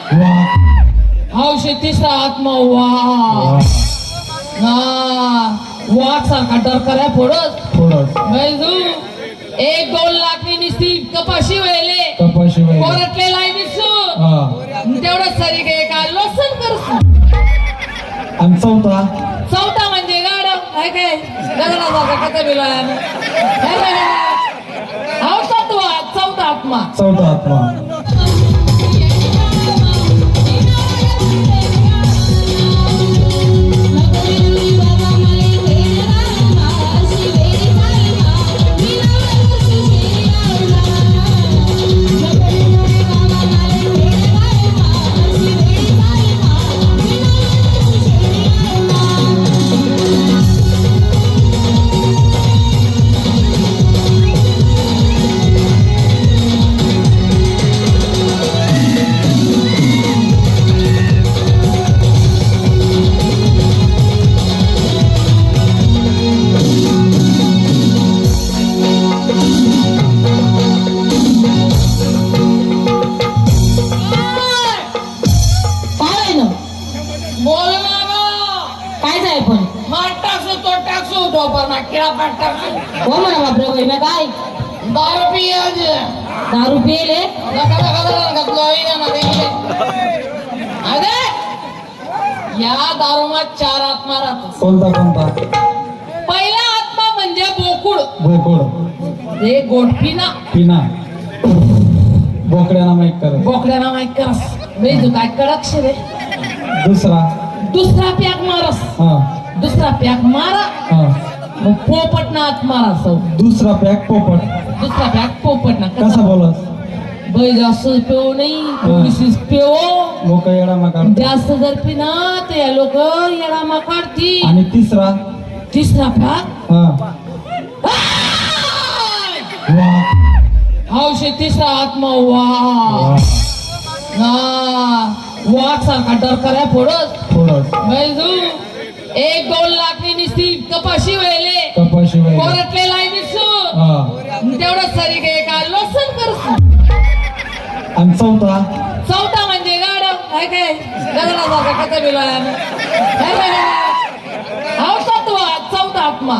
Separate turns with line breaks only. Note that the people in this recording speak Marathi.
हौशे तिसरा आत्मा वा वाट सारखा डर करा फोडत बैजू 1-2 लाखनी निस्ती कपाशी वेले कोरटलेला आहे दिसू तेवढं सरी गे का लसन करसू
आणि
चौथा म्हणजे गाडव काय काय गगनासारखा कथा बिलाय हा चौथा आत्मा काय दारू पिले या दारूमा 4 आत्मा राहतात
कोणता
पहिला आत्मा म्हणजे बोकुड हे गोट पिना
बोकड्याना माहित
करस बेजू काय कडक रे दुसरा पॅक मारस दुसरा पॅक मारा मग पोपट ना आत्मा राहतो
दुसरा पॅक
पोपट ना
कसा बोलस
बाई जास्त पेव नाही थोडीशीच पेव
लोक येडामा काढतात
जास्त जर पिना तर या लोक येडामा काढती
आणि
तिसरा पॅक हौशे तिसरा आत्मा वा वाट सारखा डर करा फोडत बैजू 1-2 लाखनी निस्ती कपाशी वेले कोरटलेला आहे दिसू तेवढं सरी गे का लसन करसू
आणि
चौथा म्हणजे गाडव काय काय गगनासारखा कथा बिलाय हा चौथा आत्मा